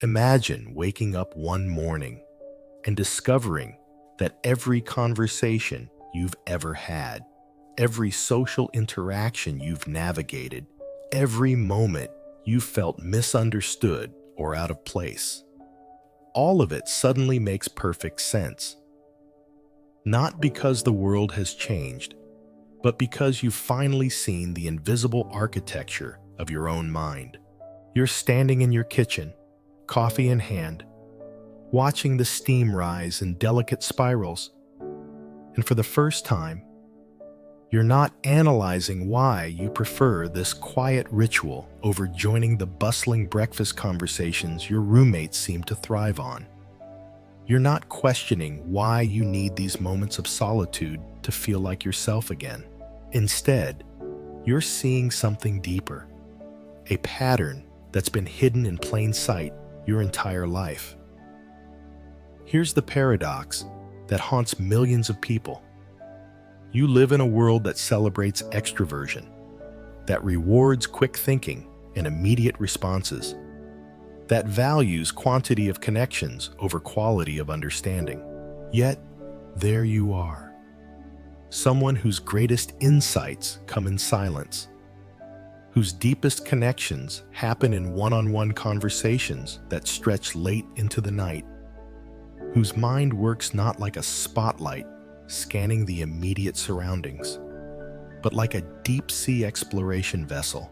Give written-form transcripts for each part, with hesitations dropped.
Imagine waking up one morning and discovering that every conversation you've ever had, every social interaction you've navigated, every moment you felt misunderstood or out of place, all of it suddenly makes perfect sense. Not because the world has changed, but because you've finally seen the invisible architecture of your own mind. You're standing in your kitchen, coffee in hand, watching the steam rise in delicate spirals, and for the first time, you're not analyzing why you prefer this quiet ritual over joining the bustling breakfast conversations your roommates seem to thrive on. You're not questioning why you need these moments of solitude to feel like yourself again. Instead, you're seeing something deeper, a pattern that's been hidden in plain sight your entire life. Here's the paradox that haunts millions of people. You live in a world that celebrates extroversion, that rewards quick thinking and immediate responses, that values quantity of connections over quality of understanding. Yet, there you are, someone whose greatest insights come in silence, whose deepest connections happen in one-on-one conversations that stretch late into the night, whose mind works not like a spotlight scanning the immediate surroundings, but like a deep-sea exploration vessel,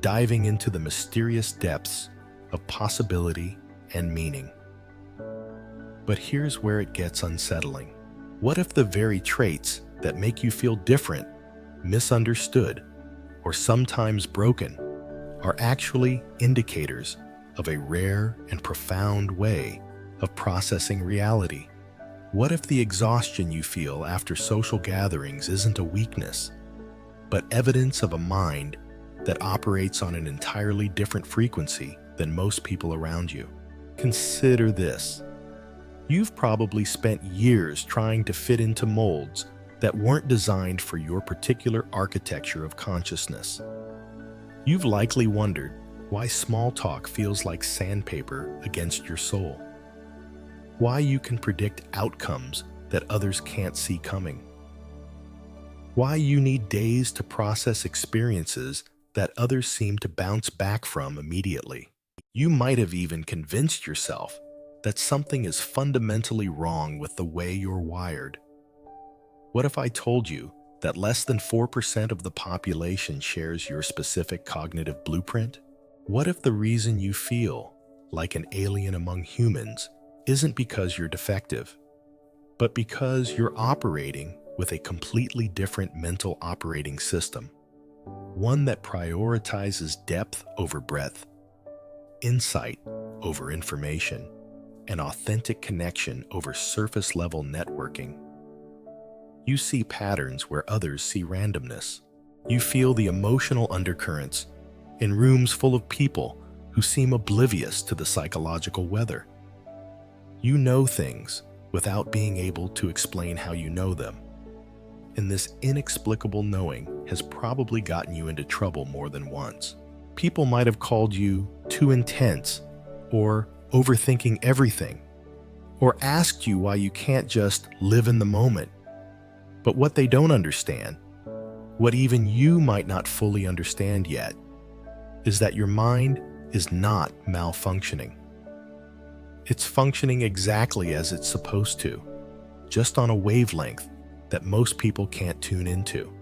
diving into the mysterious depths of possibility and meaning. But here's where it gets unsettling. What if the very traits that make you feel different, misunderstood, or sometimes broken are actually indicators of a rare and profound way of processing reality? What if the exhaustion you feel after social gatherings isn't a weakness, but evidence of a mind that operates on an entirely different frequency than most people around you? Consider this. You've probably spent years trying to fit into molds that weren't designed for your particular architecture of consciousness. You've likely wondered why small talk feels like sandpaper against your soul, why you can predict outcomes that others can't see coming, why you need days to process experiences that others seem to bounce back from immediately. You might have even convinced yourself that something is fundamentally wrong with the way you're wired. What if I told you that less than 4% of the population shares your specific cognitive blueprint? What if the reason you feel like an alien among humans isn't because you're defective, but because you're operating with a completely different mental operating system, one that prioritizes depth over breadth, insight over information, and authentic connection over surface-level networking? You see patterns where others see randomness. You feel the emotional undercurrents in rooms full of people who seem oblivious to the psychological weather. You know things without being able to explain how you know them. And this inexplicable knowing has probably gotten you into trouble more than once. People might have called you too intense, or overthinking everything, or asked you why you can't just live in the moment. But what they don't understand, what even you might not fully understand yet, is that your mind is not malfunctioning. It's functioning exactly as it's supposed to, just on a wavelength that most people can't tune into.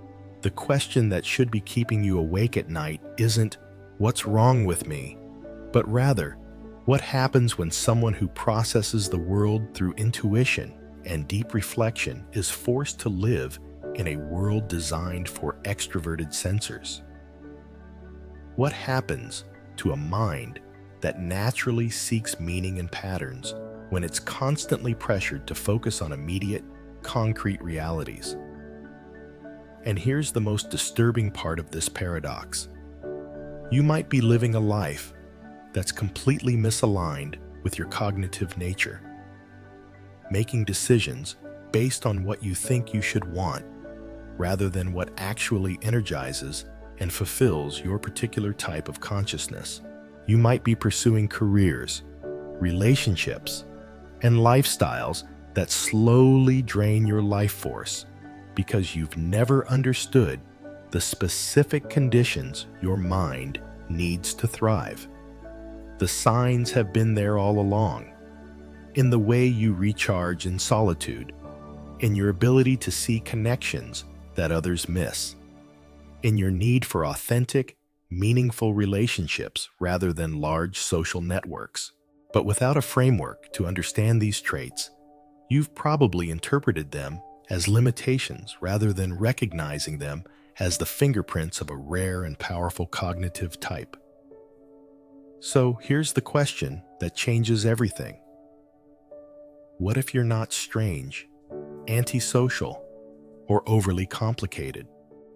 The question that should be keeping you awake at night isn't, "What's wrong with me?" but rather, what happens when someone who processes the world through intuition and deep reflection is forced to live in a world designed for extroverted sensors? What happens to a mind that naturally seeks meaning and patterns when it's constantly pressured to focus on immediate, concrete realities? And here's the most disturbing part of this paradox. You might be living a life that's completely misaligned with your cognitive nature, making decisions based on what you think you should want, rather than what actually energizes and fulfills your particular type of consciousness. You might be pursuing careers, relationships, and lifestyles that slowly drain your life force because you've never understood the specific conditions your mind needs to thrive. The signs have been there all along, in the way you recharge in solitude, in your ability to see connections that others miss, in your need for authentic, meaningful relationships rather than large social networks. But without a framework to understand these traits, you've probably interpreted them as limitations rather than recognizing them as the fingerprints of a rare and powerful cognitive type. So here's the question that changes everything. What if you're not strange, antisocial, or overly complicated?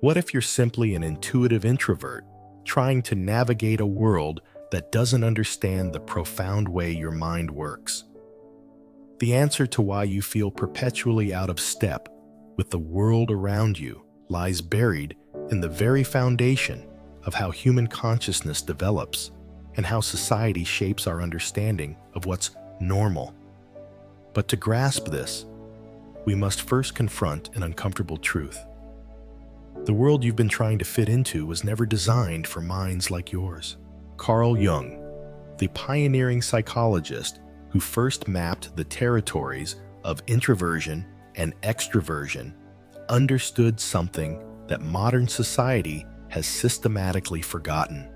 What if you're simply an intuitive introvert trying to navigate a world that doesn't understand the profound way your mind works? The answer to why you feel perpetually out of step with the world around you lies buried in the very foundation of how human consciousness develops and how society shapes our understanding of what's normal. But to grasp this, we must first confront an uncomfortable truth. The world you've been trying to fit into was never designed for minds like yours. Carl Jung, the pioneering psychologist who first mapped the territories of introversion and extroversion, understood something that modern society has systematically forgotten.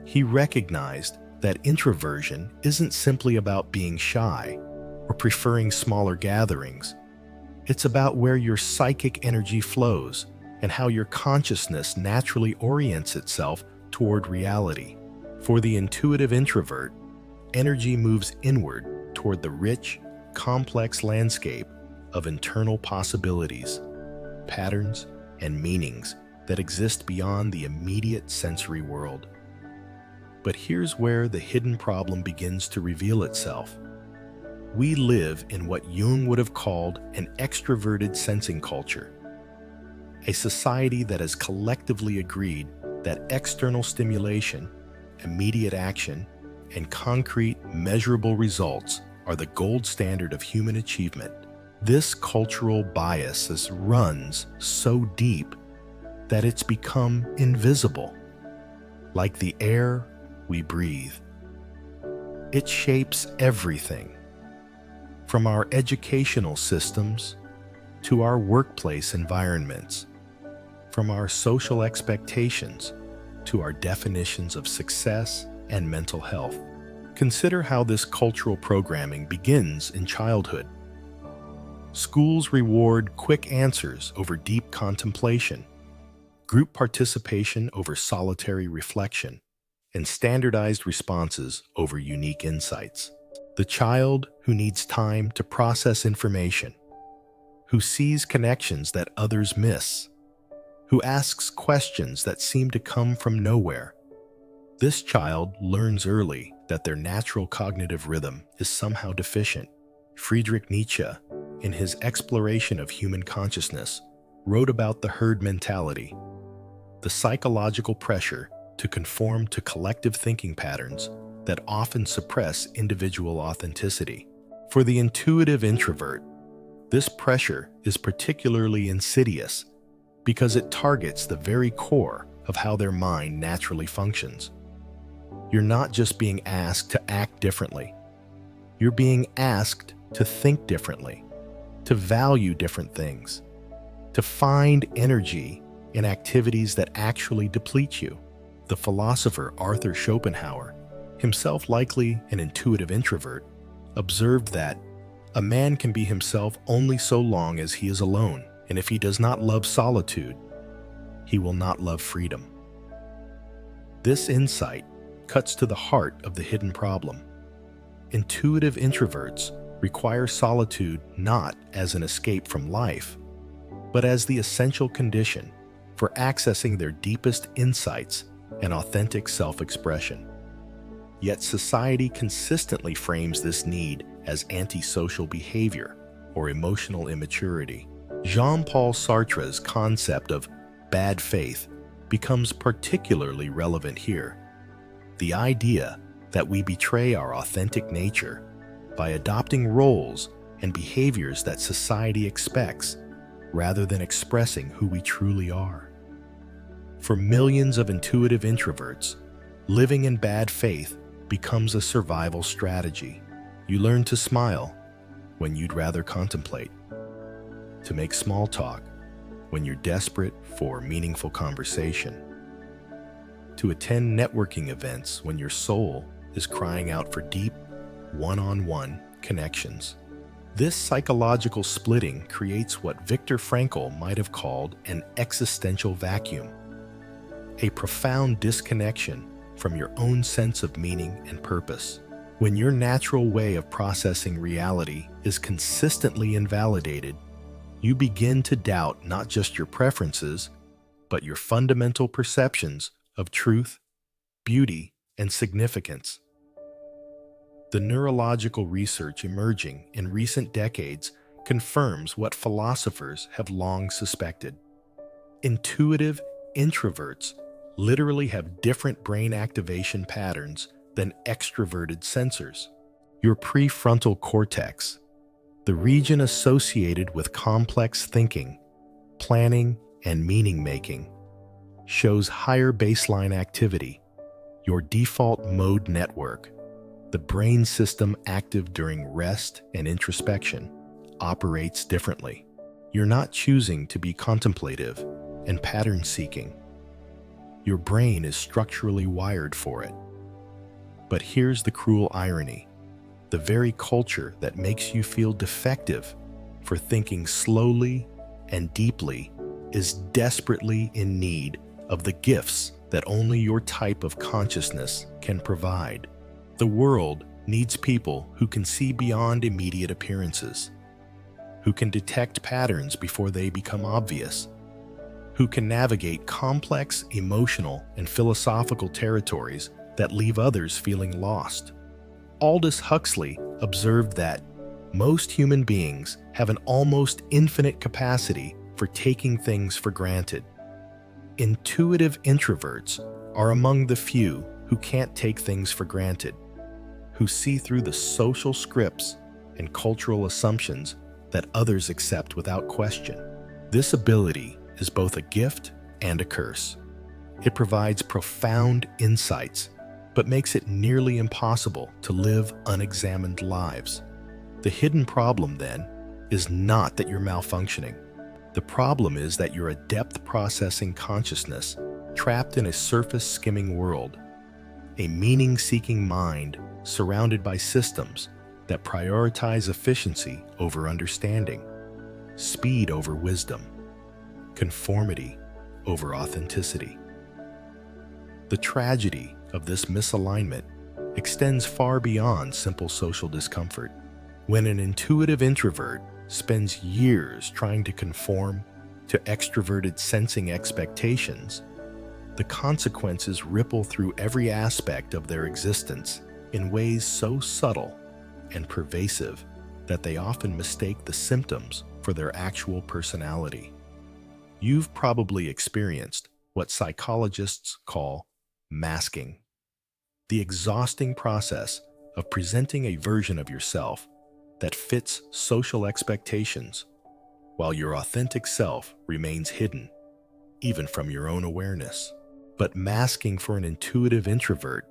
He recognized that introversion isn't simply about being shy or preferring smaller gatherings. It's about where your psychic energy flows and how your consciousness naturally orients itself toward reality. For the intuitive introvert, energy moves inward toward the rich, complex landscape of internal possibilities, patterns, and meanings that exist beyond the immediate sensory world. But here's where the hidden problem begins to reveal itself. We live in what Jung would have called an extroverted sensing culture, a society that has collectively agreed that external stimulation, immediate action, and concrete, measurable results are the gold standard of human achievement. This cultural bias runs so deep that it's become invisible, like the air we breathe. It shapes everything, from our educational systems to our workplace environments, from our social expectations to our definitions of success and mental health. Consider how this cultural programming begins in childhood. Schools reward quick answers over deep contemplation, group participation over solitary reflection, and standardized responses over unique insights. The child who needs time to process information, who sees connections that others miss, who asks questions that seem to come from nowhere. This child learns early that their natural cognitive rhythm is somehow deficient. Friedrich Nietzsche, in his exploration of human consciousness, wrote about the herd mentality, the psychological pressure to conform to collective thinking patterns that often suppress individual authenticity. For the intuitive introvert, this pressure is particularly insidious because it targets the very core of how their mind naturally functions. You're not just being asked to act differently. You're being asked to think differently, to value different things, to find energy in activities that actually deplete you. The philosopher Arthur Schopenhauer, himself likely an intuitive introvert, observed that a man can be himself only so long as he is alone, and if he does not love solitude, he will not love freedom. This insight cuts to the heart of the hidden problem. Intuitive introverts require solitude not as an escape from life, but as the essential condition for accessing their deepest insights and authentic self-expression. Yet society consistently frames this need as antisocial behavior or emotional immaturity. Jean-Paul Sartre's concept of bad faith becomes particularly relevant here. The idea that we betray our authentic nature by adopting roles and behaviors that society expects rather than expressing who we truly are. For millions of intuitive introverts, living in bad faith becomes a survival strategy. You learn to smile when you'd rather contemplate, to make small talk when you're desperate for meaningful conversation, to attend networking events when your soul is crying out for deep, one-on-one connections. This psychological splitting creates what Viktor Frankl might have called an existential vacuum, a profound disconnection from your own sense of meaning and purpose. When your natural way of processing reality is consistently invalidated, you begin to doubt not just your preferences, but your fundamental perceptions of truth, beauty, and significance. The neurological research emerging in recent decades confirms what philosophers have long suspected. Intuitive introverts literally have different brain activation patterns than extroverted sensors. Your prefrontal cortex, the region associated with complex thinking, planning, and meaning-making, shows higher baseline activity. Your default mode network, the brain system active during rest and introspection, operates differently. You're not choosing to be contemplative and pattern-seeking. Your brain is structurally wired for it. But here's the cruel irony. The very culture that makes you feel defective for thinking slowly and deeply is desperately in need of the gifts that only your type of consciousness can provide. The world needs people who can see beyond immediate appearances, who can detect patterns before they become obvious, who can navigate complex emotional and philosophical territories that leave others feeling lost. Aldous Huxley observed that most human beings have an almost infinite capacity for taking things for granted. Intuitive introverts are among the few who can't take things for granted, who see through the social scripts and cultural assumptions that others accept without question. This ability is both a gift and a curse. It provides profound insights, but makes it nearly impossible to live unexamined lives. The hidden problem, then, is not that you're malfunctioning. The problem is that you're a depth-processing consciousness trapped in a surface-skimming world, a meaning-seeking mind surrounded by systems that prioritize efficiency over understanding, speed over wisdom, conformity over authenticity. The tragedy of this misalignment extends far beyond simple social discomfort. When an intuitive introvert spends years trying to conform to extroverted sensing expectations, the consequences ripple through every aspect of their existence in ways so subtle and pervasive that they often mistake the symptoms for their actual personality. You've probably experienced what psychologists call masking, the exhausting process of presenting a version of yourself that fits social expectations, while your authentic self remains hidden, even from your own awareness. But masking for an intuitive introvert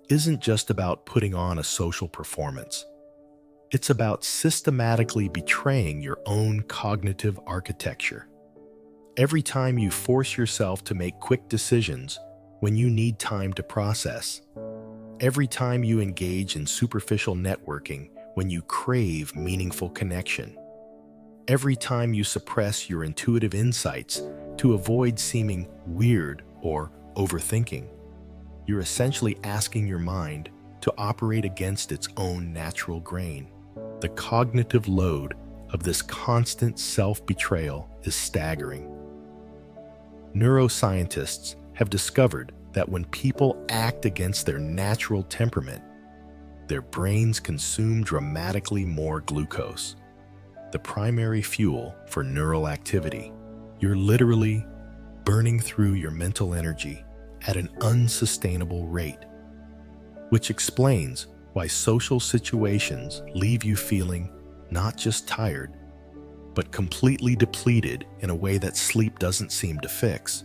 isn't just about putting on a social performance. It's about systematically betraying your own cognitive architecture. Every time you force yourself to make quick decisions when you need time to process, every time you engage in superficial networking when you crave meaningful connection, every time you suppress your intuitive insights to avoid seeming weird or overthinking, you're essentially asking your mind to operate against its own natural grain. The cognitive load of this constant self-betrayal is staggering. Neuroscientists have discovered that when people act against their natural temperament, their brains consume dramatically more glucose, the primary fuel for neural activity. You're literally burning through your mental energy at an unsustainable rate. which explains why social situations leave you feeling not just tired, but completely depleted in a way that sleep doesn't seem to fix.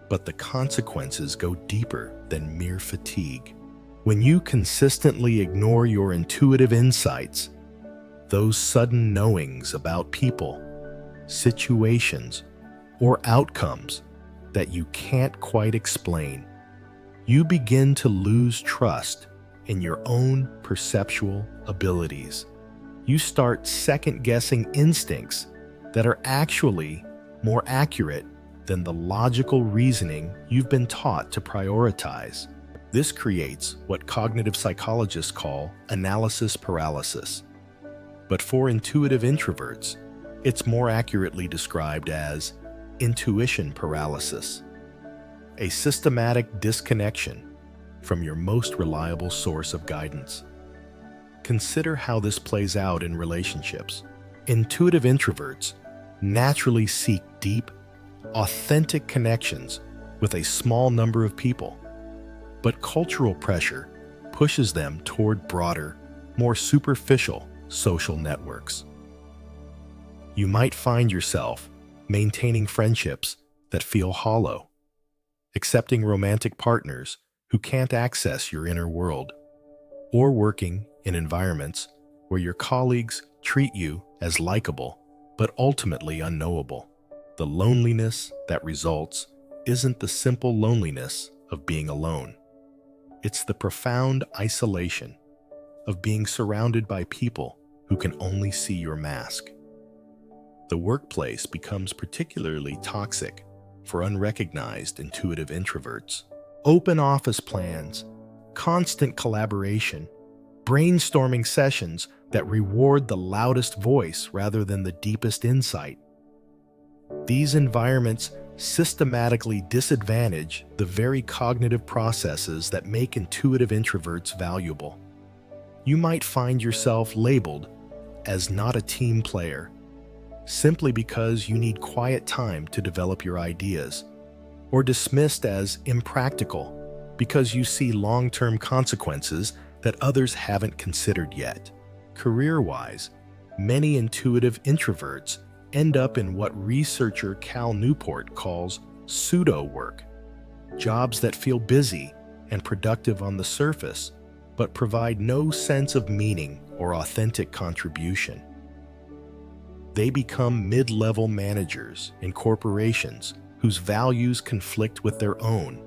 But the consequences go deeper than mere fatigue. When you consistently ignore your intuitive insights, those sudden knowings about people, situations, or outcomes that you can't quite explain, you begin to lose trust in your own perceptual abilities. You start second-guessing instincts that are actually more accurate than the logical reasoning you've been taught to prioritize. This creates what cognitive psychologists call analysis paralysis. But for intuitive introverts, it's more accurately described as intuition paralysis, a systematic disconnection from your most reliable source of guidance. Consider how this plays out in relationships. Intuitive introverts naturally seek deep, authentic connections with a small number of people, but cultural pressure pushes them toward broader, more superficial social networks. You might find yourself maintaining friendships that feel hollow, accepting romantic partners who can't access your inner world, or working in environments where your colleagues treat you as likable but ultimately unknowable. The loneliness that results isn't the simple loneliness of being alone. It's the profound isolation of being surrounded by people who can only see your mask. The workplace becomes particularly toxic for unrecognized intuitive introverts. Open office plans, constant collaboration, brainstorming sessions that reward the loudest voice rather than the deepest insight. These environments systematically disadvantage the very cognitive processes that make intuitive introverts valuable. You might find yourself labeled as not a team player, simply because you need quiet time to develop your ideas, or dismissed as impractical because you see long-term consequences that others haven't considered yet. Career-wise, many intuitive introverts end up in what researcher Cal Newport calls pseudo-work, jobs that feel busy and productive on the surface, but provide no sense of meaning or authentic contribution. They become mid-level managers in corporations whose values conflict with their own,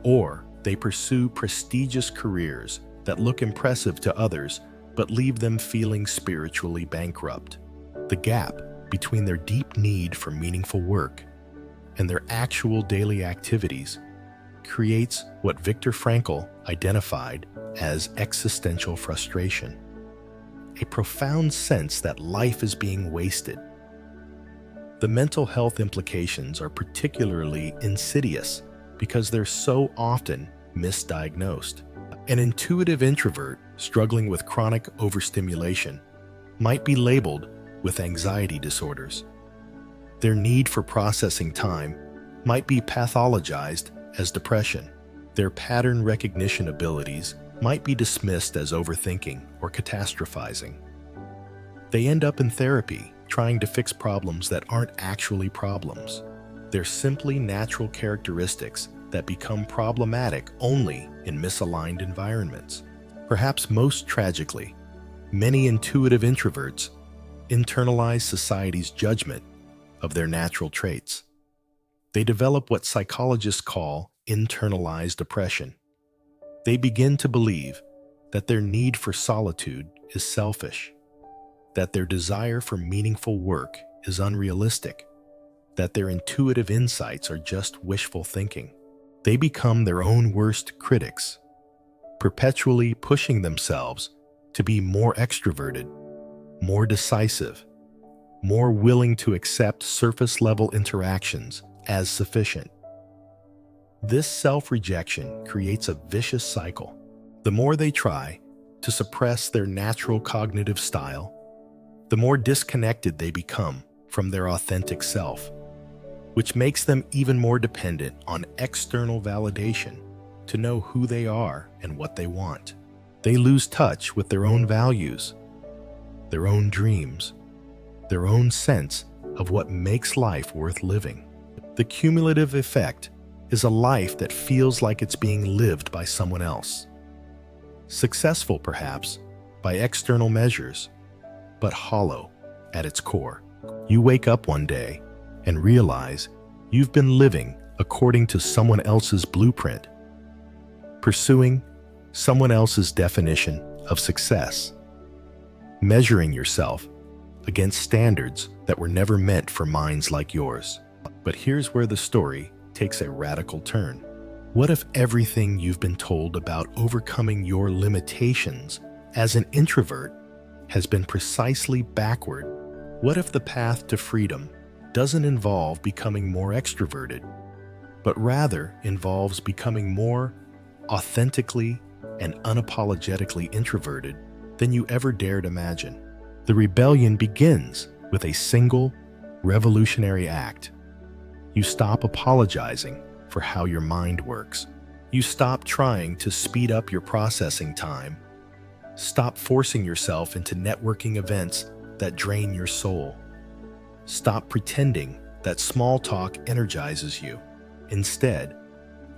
or they pursue prestigious careers that look impressive to others but leave them feeling spiritually bankrupt. The gap between their deep need for meaningful work and their actual daily activities creates what Viktor Frankl identified as existential frustration, a profound sense that life is being wasted. The mental health implications are particularly insidious because they're so often misdiagnosed. An intuitive introvert struggling with chronic overstimulation might be labeled with anxiety disorders. Their need for processing time might be pathologized as depression. Their pattern recognition abilities might be dismissed as overthinking or catastrophizing. They end up in therapy trying to fix problems that aren't actually problems. They're simply natural characteristics that become problematic only in misaligned environments. Perhaps most tragically, many intuitive introverts internalize society's judgment of their natural traits. They develop what psychologists call internalized depression. They begin to believe that their need for solitude is selfish, that their desire for meaningful work is unrealistic, that their intuitive insights are just wishful thinking. They become their own worst critics, perpetually pushing themselves to be more extroverted, more decisive, more willing to accept surface-level interactions as sufficient. This self-rejection creates a vicious cycle. The more they try to suppress their natural cognitive style, the more disconnected they become from their authentic self, which makes them even more dependent on external validation to know who they are and what they want. They lose touch with their own values, their own dreams, their own sense of what makes life worth living. The cumulative effect is a life that feels like it's being lived by someone else. Successful, perhaps, by external measures, but hollow at its core. You wake up one day and realize you've been living according to someone else's blueprint, pursuing someone else's definition of success, measuring yourself against standards that were never meant for minds like yours. But here's where the story takes a radical turn. What if everything you've been told about overcoming your limitations as an introvert has been precisely backward? What if the path to freedom doesn't involve becoming more extroverted, but rather involves becoming more authentically and unapologetically introverted than you ever dared imagine? The rebellion begins with a single, revolutionary act. You stop apologizing for how your mind works. You stop trying to speed up your processing time. Stop forcing yourself into networking events that drain your soul. Stop pretending that small talk energizes you. Instead,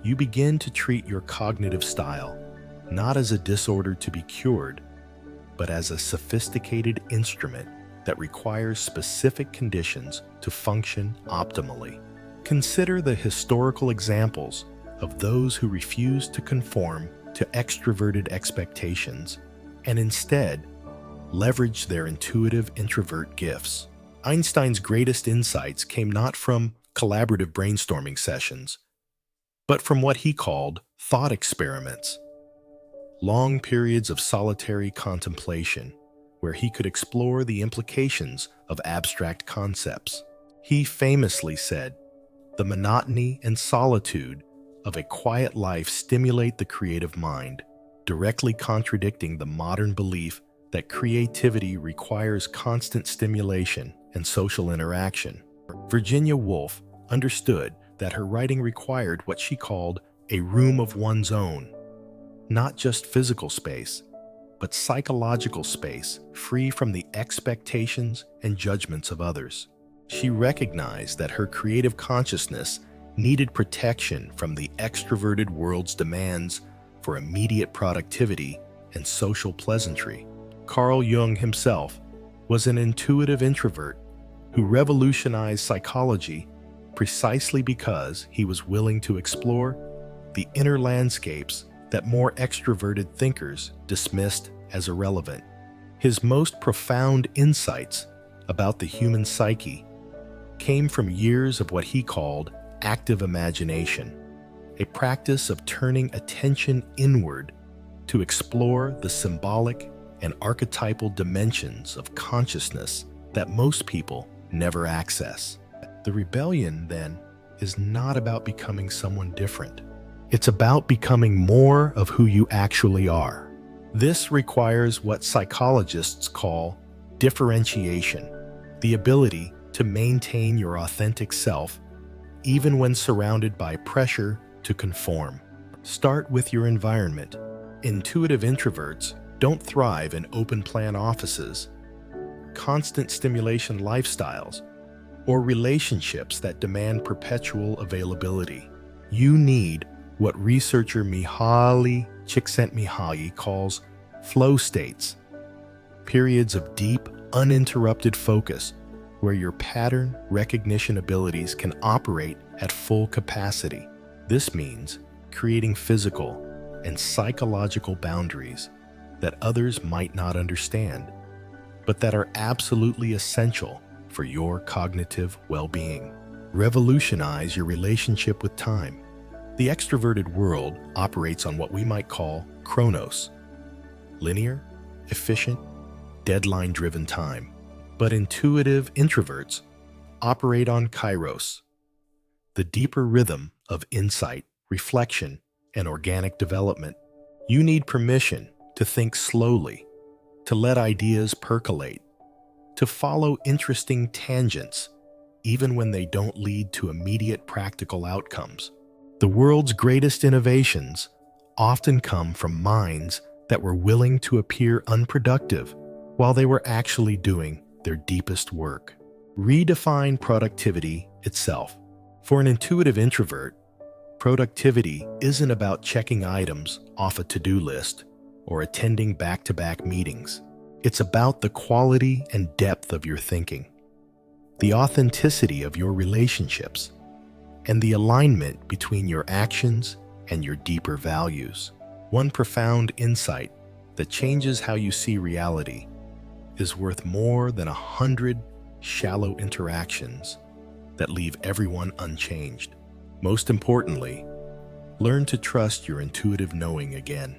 you begin to treat your cognitive style not as a disorder to be cured, but as a sophisticated instrument that requires specific conditions to function optimally. Consider the historical examples of those who refused to conform to extroverted expectations and instead leveraged their intuitive introvert gifts. Einstein's greatest insights came not from collaborative brainstorming sessions, but from what he called thought experiments. Long periods of solitary contemplation where he could explore the implications of abstract concepts. He famously said, "The monotony and solitude of a quiet life stimulate the creative mind," directly contradicting the modern belief that creativity requires constant stimulation and social interaction. Virginia Woolf understood that her writing required what she called a room of one's own, not just physical space, but psychological space free from the expectations and judgments of others. She recognized that her creative consciousness needed protection from the extroverted world's demands for immediate productivity and social pleasantry. Carl Jung himself was an intuitive introvert who revolutionized psychology precisely because he was willing to explore the inner landscapes that more extroverted thinkers dismissed as irrelevant. His most profound insights about the human psyche came from years of what he called active imagination, a practice of turning attention inward to explore the symbolic and archetypal dimensions of consciousness that most people never access. The rebellion, then, is not about becoming someone different. It's about becoming more of who you actually are. This requires what psychologists call differentiation, the ability to maintain your authentic self even when surrounded by pressure to conform. Start with your environment. Intuitive introverts don't thrive in open-plan offices, constant stimulation lifestyles, or relationships that demand perpetual availability. You need what researcher Mihaly Csikszentmihalyi calls flow states, periods of deep, uninterrupted focus where your pattern recognition abilities can operate at full capacity. This means creating physical and psychological boundaries that others might not understand, but that are absolutely essential for your cognitive well-being. Revolutionize your relationship with time. The extroverted world operates on what we might call chronos, linear, efficient, deadline-driven time. But intuitive introverts operate on kairos, the deeper rhythm of insight, reflection, and organic development. You need permission to think slowly, to let ideas percolate, to follow interesting tangents, even when they don't lead to immediate practical outcomes. The world's greatest innovations often come from minds that were willing to appear unproductive while they were actually doing their deepest work. Redefine productivity itself. For an intuitive introvert, productivity isn't about checking items off a to-do list or attending back-to-back meetings. It's about the quality and depth of your thinking, the authenticity of your relationships, and the alignment between your actions and your deeper values. One profound insight that changes how you see reality is worth more than 100 shallow interactions that leave everyone unchanged. Most importantly, learn to trust your intuitive knowing again.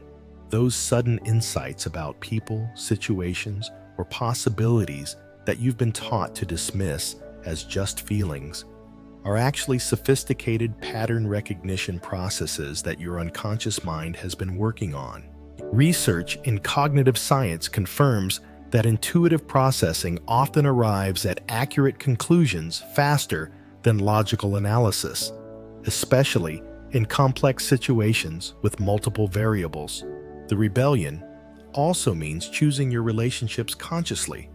Those sudden insights about people, situations, or possibilities that you've been taught to dismiss as just feelings are actually sophisticated pattern recognition processes that your unconscious mind has been working on. Research in cognitive science confirms that intuitive processing often arrives at accurate conclusions faster than logical analysis, especially in complex situations with multiple variables. The rebellion also means choosing your relationships consciously,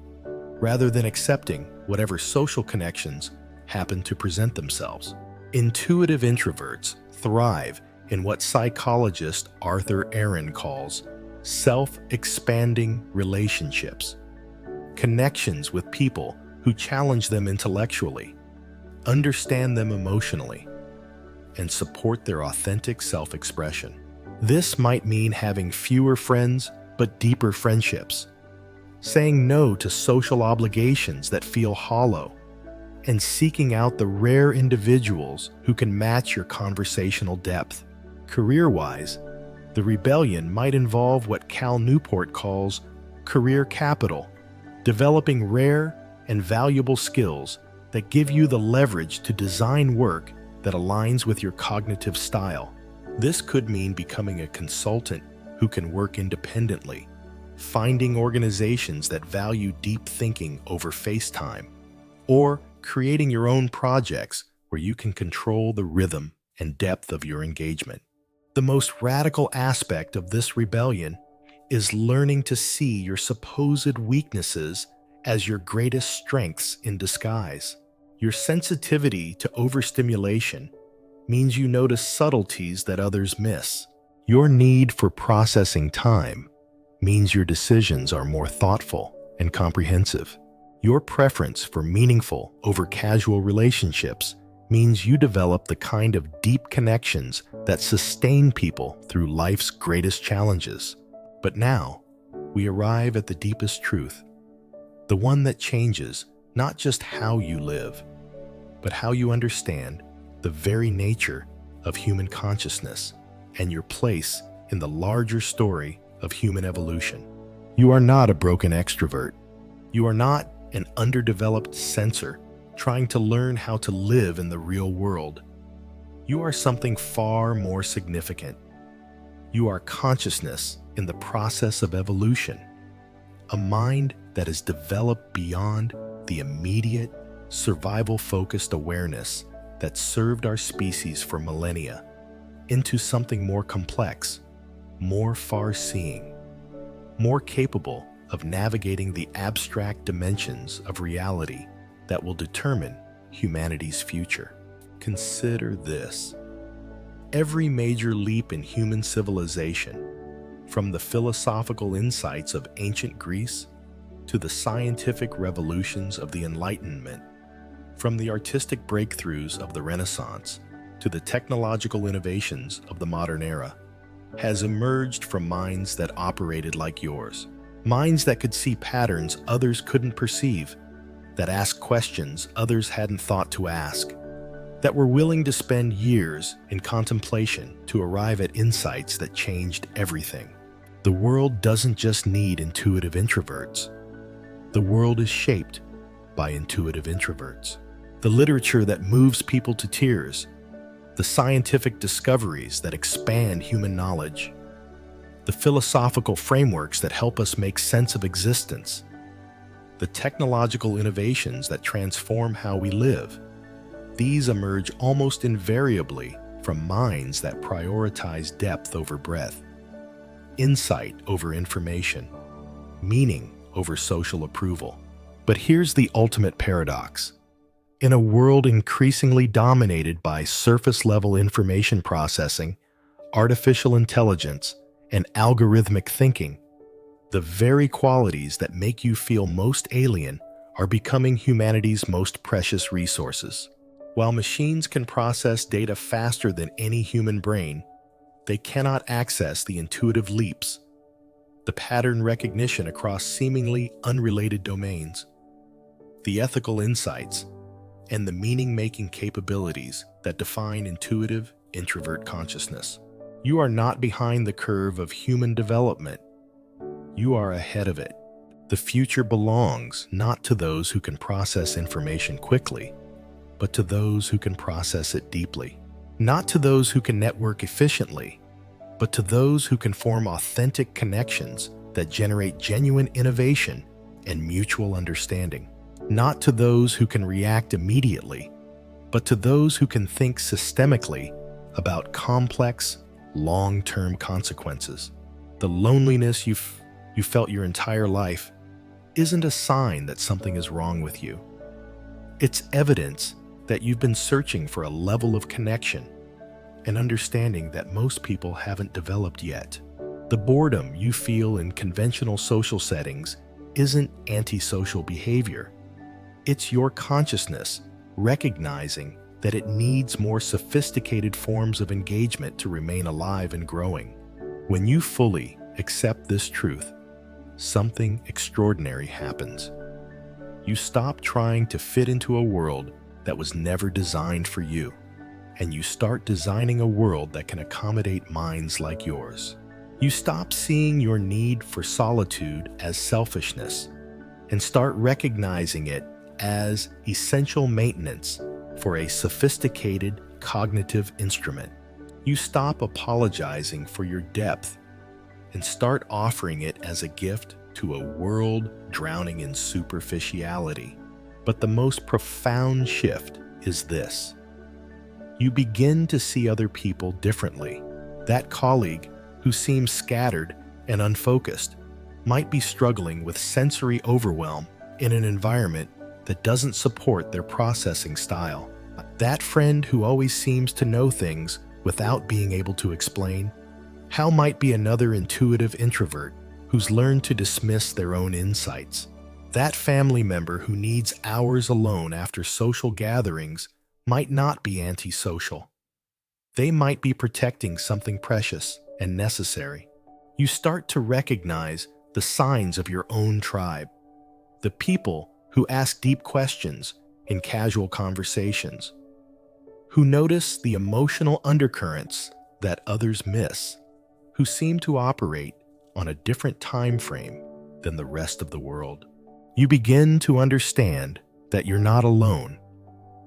rather than accepting whatever social connections happen to present themselves. Intuitive introverts thrive in what psychologist Arthur Aaron calls self-expanding relationships, connections with people who challenge them intellectually, understand them emotionally, and support their authentic self-expression. This might mean having fewer friends but deeper friendships, saying no to social obligations that feel hollow, and seeking out the rare individuals who can match your conversational depth. Career-wise, the rebellion might involve what Cal Newport calls career capital, developing rare and valuable skills that give you the leverage to design work that aligns with your cognitive style. This could mean becoming a consultant who can work independently, finding organizations that value deep thinking over FaceTime, or creating your own projects where you can control the rhythm and depth of your engagement. The most radical aspect of this rebellion is learning to see your supposed weaknesses as your greatest strengths in disguise. Your sensitivity to overstimulation means you notice subtleties that others miss. Your need for processing time means your decisions are more thoughtful and comprehensive. Your preference for meaningful over casual relationships means you develop the kind of deep connections that sustain people through life's greatest challenges. But now, we arrive at the deepest truth, the one that changes not just how you live, but how you understand the very nature of human consciousness and your place in the larger story of human evolution. You are not a broken extrovert. You are not an underdeveloped sensor trying to learn how to live in the real world. You are something far more significant. You are consciousness in the process of evolution, a mind that is developed beyond the immediate, survival-focused awareness that served our species for millennia into something more complex, more far-seeing, more capable of navigating the abstract dimensions of reality that will determine humanity's future. Consider this. Every major leap in human civilization, from the philosophical insights of ancient Greece to the scientific revolutions of the Enlightenment, from the artistic breakthroughs of the Renaissance to the technological innovations of the modern era, has emerged from minds that operated like yours. Minds that could see patterns others couldn't perceive, that asked questions others hadn't thought to ask, that were willing to spend years in contemplation to arrive at insights that changed everything. The world doesn't just need intuitive introverts. The world is shaped by intuitive introverts. The literature that moves people to tears, the scientific discoveries that expand human knowledge, the philosophical frameworks that help us make sense of existence, the technological innovations that transform how we live. These emerge almost invariably from minds that prioritize depth over breadth, insight over information, meaning over social approval. But here's the ultimate paradox. In a world increasingly dominated by surface-level information processing, artificial intelligence, and algorithmic thinking, the very qualities that make you feel most alien are becoming humanity's most precious resources. While machines can process data faster than any human brain, they cannot access the intuitive leaps, the pattern recognition across seemingly unrelated domains, the ethical insights, and the meaning-making capabilities that define intuitive introvert consciousness. You are not behind the curve of human development. You are ahead of it. The future belongs not to those who can process information quickly, but to those who can process it deeply. Not to those who can network efficiently, but to those who can form authentic connections that generate genuine innovation and mutual understanding. Not to those who can react immediately, but to those who can think systemically about complex, long-term consequences. The loneliness you felt your entire life isn't a sign that something is wrong with you. It's evidence that you've been searching for a level of connection and understanding that most people haven't developed yet. The boredom you feel in conventional social settings isn't antisocial behavior. It's your consciousness recognizing that it needs more sophisticated forms of engagement to remain alive and growing. When you fully accept this truth, something extraordinary happens. You stop trying to fit into a world that was never designed for you, and you start designing a world that can accommodate minds like yours. You stop seeing your need for solitude as selfishness and start recognizing it as essential maintenance for a sophisticated cognitive instrument. You stop apologizing for your depth and start offering it as a gift to a world drowning in superficiality. But the most profound shift is this. You begin to see other people differently. That colleague who seems scattered and unfocused might be struggling with sensory overwhelm in an environment that doesn't support their processing style. That friend who always seems to know things without being able to explain, how might be another intuitive introvert who's learned to dismiss their own insights. That family member who needs hours alone after social gatherings might not be antisocial. They might be protecting something precious and necessary. You start to recognize the signs of your own tribe, the people who ask deep questions in casual conversations, who notice the emotional undercurrents that others miss, who seem to operate on a different time frame than the rest of the world. You begin to understand that you're not alone.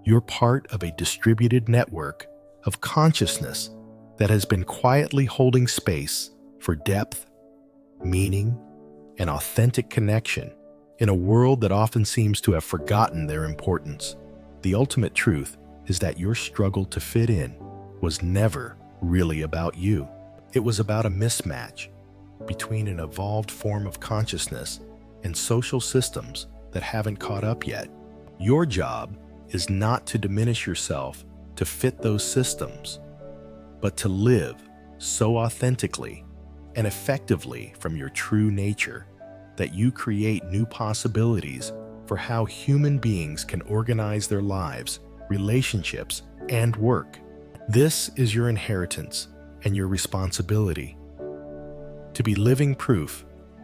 You're part of a distributed network of consciousness that has been quietly holding space for depth, meaning, and authentic connection in a world that often seems to have forgotten their importance. The ultimate truth is that your struggle to fit in was never really about you. It was about a mismatch between an evolved form of consciousness and social systems that haven't caught up yet. Your job is not to diminish yourself to fit those systems, but to live so authentically and effectively from your true nature that you create new possibilities for how human beings can organize their lives, relationships, and work. This is your inheritance and your responsibility. To be living proof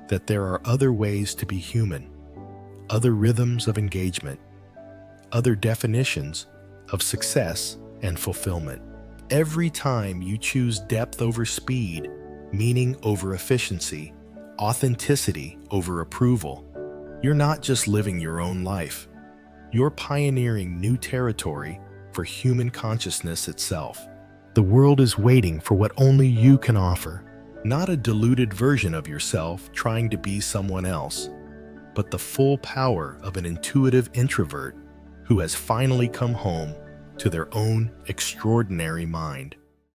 that there are other ways to be human, other rhythms of engagement, other definitions of success and fulfillment. Every time you choose depth over speed, meaning over efficiency, authenticity over approval, you're not just living your own life. You're pioneering new territory for human consciousness itself. The world is waiting for what only you can offer, not a diluted version of yourself trying to be someone else, but the full power of an intuitive introvert who has finally come home to their own extraordinary mind.